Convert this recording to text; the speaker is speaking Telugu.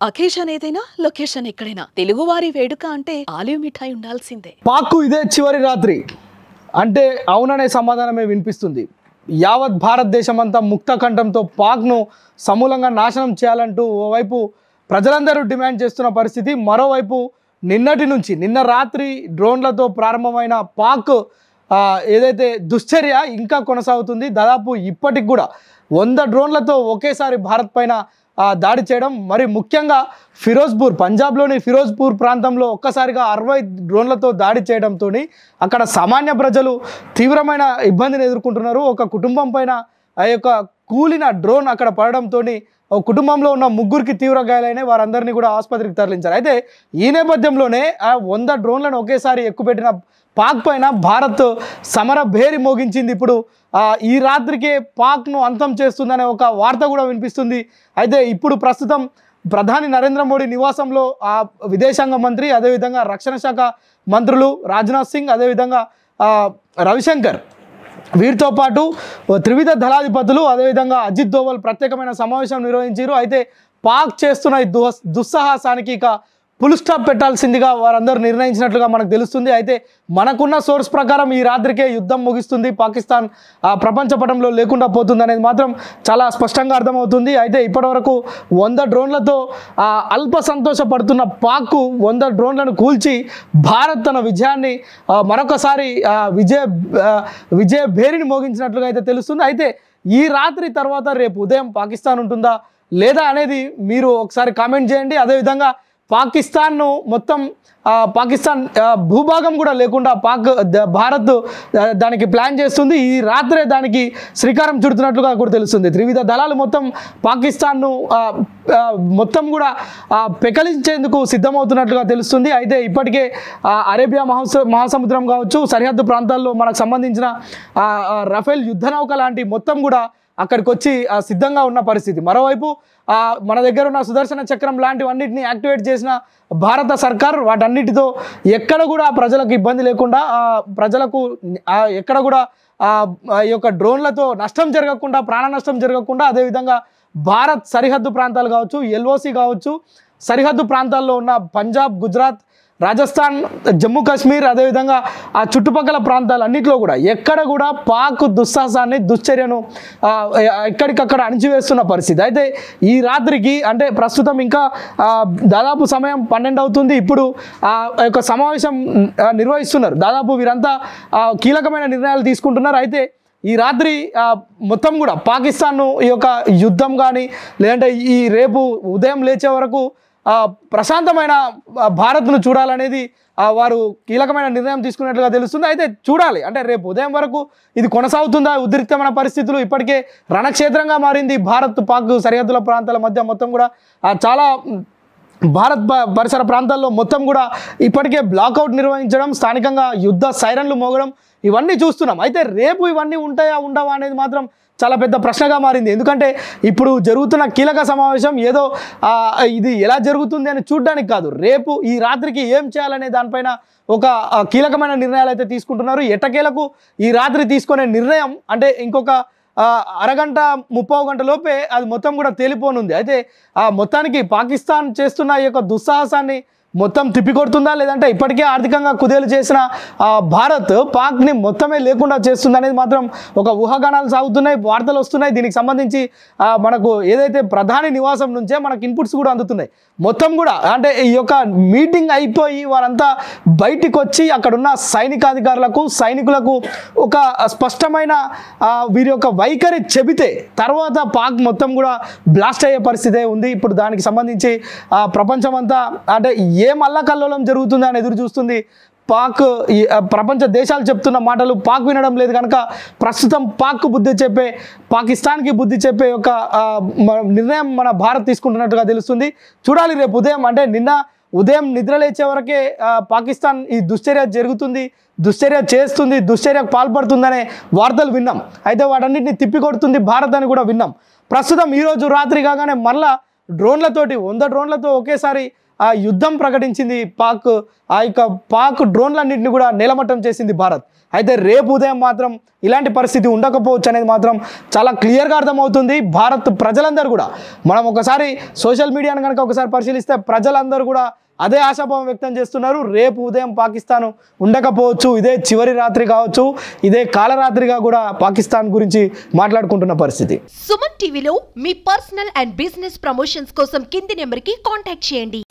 అకేషన్ ఏదైనా లొకేషన్ ఎక్కడైనా తెలుగువారి వేడుక అంటే ఆలివ్ మిఠాయి ఉండాల్సిందే. పాక్కు ఇదే చివరి రాత్రి అంటే అవుననే సమాధానమే వినిపిస్తుంది. యావత్ భారతదేశం అంతా ముక్తకంఠంతో పాక్ను సమూలంగా నాశనం చేయాలంటూ ఓవైపు ప్రజలందరూ డిమాండ్ చేస్తున్న పరిస్థితి, మరోవైపు నిన్న రాత్రి డ్రోన్లతో ప్రారంభమైన పాక్ ఏదైతే దుశ్చర్య ఇంకా కొనసాగుతుంది. దాదాపు ఇప్పటికి కూడా 100 డ్రోన్లతో ఒకేసారి భారత్ పైన దాడి చేయడం, మరి ముఖ్యంగా పంజాబ్లోని ఫిరోజ్పూర్ ప్రాంతంలో ఒక్కసారిగా 60 డ్రోన్లతో దాడి చేయడంతో అక్కడ సామాన్య ప్రజలు తీవ్రమైన ఇబ్బందిని ఎదుర్కొంటున్నారు. ఒక కుటుంబం పైన ఆ యొక్క కూలిన డ్రోన్ అక్కడ పడడంతో ఒక కుటుంబంలో ఉన్న 3కి తీవ్ర గాయాలైనాయి. వారందరినీ కూడా ఆసుపత్రికి తరలించారు. అయితే ఈ నేపథ్యంలోనే ఆ 100 డ్రోన్లను ఒకేసారి ఎక్కుపెట్టిన పాక్ పైన భారత్ సమర భేరి మోగించింది. ఇప్పుడు ఈ రాత్రికే పాక్ను అంతం చేస్తుందనే ఒక వార్త కూడా వినిపిస్తుంది. అయితే ఇప్పుడు ప్రస్తుతం ప్రధాని నరేంద్ర మోడీ నివాసంలో విదేశాంగ మంత్రి, అదేవిధంగా రక్షణ శాఖ మంత్రులు రాజ్నాథ్ సింగ్, అదేవిధంగా రవిశంకర్, వీరితో పాటు త్రివిధ దళాధిపతులు, అదేవిధంగా అజిత్ దోవల్ ప్రత్యేకమైన సమావేశం నిర్వహించారు. అయితే పాక్ చేస్తున్న ఈ దుస్సాహసానికి ఇక ఫుల్ స్టాప్ పెట్టాల్సిందిగా వారందరూ నిర్ణయించినట్లుగా మనకు తెలుస్తుంది. అయితే మనకున్న సోర్స్ ప్రకారం ఈ రాత్రికే యుద్ధం ముగిస్తుంది, పాకిస్తాన్ ప్రపంచ పటంలో లేకుండా పోతుంది అనేది మాత్రం చాలా స్పష్టంగా అర్థమవుతుంది. అయితే ఇప్పటివరకు 100 డ్రోన్లతో అల్ప సంతోషపడుతున్న పాక్ 100 డ్రోన్లను కూల్చి భారత్ తన విజయాన్ని మరొకసారి విజయ భేరిని మోగించినట్లుగా అయితే తెలుస్తుంది. అయితే ఈ రాత్రి తర్వాత రేపు ఉదయం పాకిస్తాన్ ఉంటుందా లేదా అనేది మీరు ఒకసారి కామెంట్ చేయండి. అదేవిధంగా పాకిస్తాన్ను మొత్తం పాకిస్తాన్ భూభాగం కూడా లేకుండా భారత్ దానికి ప్లాన్ చేస్తుంది. ఈ రాత్రే దానికి శ్రీకారం చుడుతున్నట్లుగా కూడా తెలుస్తుంది. త్రివిధ దళాలు మొత్తం పాకిస్తాన్ను మొత్తం కూడా పెకలించేందుకు సిద్ధమవుతున్నట్లుగా తెలుస్తుంది. అయితే ఇప్పటికే అరేబియా మహాసముద్రం కావచ్చు, సరిహద్దు ప్రాంతాల్లో మనకు సంబంధించిన రఫేల్ యుద్ధ నౌక లాంటి మొత్తం కూడా అక్కడికి వచ్చి సిద్ధంగా ఉన్న పరిస్థితి. మరోవైపు మన దగ్గర ఉన్న సుదర్శన చక్రం లాంటివన్నిటిని యాక్టివేట్ చేసిన భారత సర్కార్ వాటన్నిటితో ఎక్కడ కూడా ప్రజలకు ఇబ్బంది లేకుండా, ప్రజలకు ఎక్కడ కూడా ఈ యొక్క డ్రోన్లతో నష్టం జరగకుండా, ప్రాణ నష్టం జరగకుండా, అదేవిధంగా భారత్ సరిహద్దు ప్రాంతాలు కావచ్చు, ఎల్ఓసి కావచ్చు, సరిహద్దు ప్రాంతాల్లో ఉన్న పంజాబ్, గుజరాత్, రాజస్థాన్, జమ్మూ కాశ్మీర్, అదేవిధంగా ఆ చుట్టుపక్కల ప్రాంతాలన్నింటిలో కూడా ఎక్కడ కూడా పాక్ దుస్సాహసాన్ని, దుశ్చర్యను ఎక్కడికక్కడ అణిచివేస్తున్న పరిస్థితి. అయితే ఈ రాత్రికి అంటే ప్రస్తుతం ఇంకా దాదాపు సమయం 12 అవుతుంది. ఇప్పుడు యొక్క సమావేశం నిర్వహిస్తున్నారు. దాదాపు వీరంతా కీలకమైన నిర్ణయాలు తీసుకుంటున్నారు. అయితే ఈ రాత్రి మొత్తం కూడా పాకిస్తాన్ను ఈ యొక్క యుద్ధం కానీ లేదంటే ఈ రేపు ఉదయం లేచే వరకు ప్రశాంతమైన భారత్ను చూడాలనేది వారు కీలకమైన నిర్ణయం తీసుకున్నట్లుగా తెలుస్తుంది. అయితే చూడాలి, అంటే రేపు ఉదయం వరకు ఇది కొనసాగుతుందా? ఉద్రిక్తమైన పరిస్థితులు ఇప్పటికే రణక్షేత్రంగా మారింది. భారత్ పాక్ సరిహద్దుల ప్రాంతాల మధ్య మొత్తం కూడా చాలా భారత్ పరిసర ప్రాంతాల్లో మొత్తం కూడా ఇప్పటికే బ్లాక్అవుట్ నిర్వహించడం, స్థానికంగా యుద్ధ సైరన్లు మోగడం ఇవన్నీ చూస్తున్నాం. అయితే రేపు ఇవన్నీ ఉంటాయా ఉండవా అనేది మాత్రం చాలా పెద్ద ప్రశ్నగా మారింది. ఎందుకంటే ఇప్పుడు జరుగుతున్న కీలక సమావేశం ఏదో ఇది ఎలా జరుగుతుంది అని చూడడానికి కాదు, రేపు ఈ రాత్రికి ఏం చేయాలనే దానిపైన ఒక కీలకమైన నిర్ణయాలు అయితే తీసుకుంటున్నారు. ఎట్టకేలకు ఈ రాత్రి తీసుకునే నిర్ణయం అంటే ఇంకొక అరగంట 30 గంట లోపే అది మొత్తం కూడా తేలిపోనుంది. అయితే మొత్తానికి పాకిస్తాన్ చేస్తున్న ఈ యొక్క దుస్సాహసాన్ని మొత్తం తిప్పికొడుతుందా, లేదంటే ఇప్పటికే ఆర్థికంగా కుదేలు చేసిన భారత్ పాక్ని మొత్తమే లేకుండా చేస్తుంది అనేది మాత్రం ఒక ఊహాగానాలు సాగుతున్నాయి, వార్తలు వస్తున్నాయి. దీనికి సంబంధించి మనకు ఏదైతే ప్రధాని నివాసం నుంచే మనకు ఇన్పుట్స్ కూడా అందుతున్నాయి. మొత్తం కూడా అంటే ఈ యొక్క మీటింగ్ అయిపోయి వారంతా బయటికి వచ్చి అక్కడున్న సైనికులకు ఒక స్పష్టమైన వీరి యొక్క వైఖరి చెబితే తర్వాత పాక్ మొత్తం కూడా బ్లాస్ట్ అయ్యే పరిస్థితి ఉంది. ఇప్పుడు దానికి సంబంధించి ప్రపంచం అంతా అంటే ఏం అల్లకల్లోలం జరుగుతుందా అని ఎదురు చూస్తుంది. పాక్ ప్రపంచ దేశాలు చెప్తున్న మాటలు పాక్ వినడం లేదు కనుక ప్రస్తుతం పాక్కు బుద్ధి చెప్పే, పాకిస్తాన్కి బుద్ధి చెప్పే ఒక నిర్ణయం మన భారత్ తీసుకుంటున్నట్టుగా తెలుస్తుంది. చూడాలి రేపు ఉదయం, అంటే నిన్న ఉదయం నిద్ర లేచే వరకే పాకిస్తాన్ ఈ దుశ్చర్య జరుగుతుంది, దుశ్చర్య చేస్తుంది, దుశ్చర్యకు పాల్పడుతుందనే వార్తలు విన్నాం. అయితే వాటన్నిటిని తిప్పికొడుతుంది భారత్ అని కూడా విన్నాం. ప్రస్తుతం ఈరోజు రాత్రి కాగానే మళ్ళా డ్రోన్లతోటి 100 డ్రోన్లతో ఒకేసారి ఆ యుద్ధం ప్రకటించింది పాక్. ఆ యొక్క పాక్ డ్రోన్లన్నింటినీ కూడా నేలమట్టం చేసింది భారత్. అయితే రేపు ఉదయం మాత్రం ఇలాంటి పరిస్థితి ఉండకపోవచ్చు అనేది మాత్రం చాలా క్లియర్గా అర్థమవుతుంది. భారత్ ప్రజలందరూ కూడా మనం ఒకసారి సోషల్ మీడియాను కనుక ఒకసారి పరిశీలిస్తే ప్రజలందరూ కూడా అదే ఆశాభావం వ్యక్తం చేస్తున్నారు. రేపు ఉదయం పాకిస్తాన్ ఉండకపోవచ్చు, ఇదే చివరి రాత్రి కావచ్చు, ఇదే కాలరాత్రిగా కూడా పాకిస్తాన్ గురించి మాట్లాడుకుంటున్న పరిస్థితి. సుమన్ టీవీలో మీ పర్సనల్ అండ్ బిజినెస్ ప్రమోషన్స్ కోసం కింది నెంబర్కి కాంటాక్ట్ చేయండి.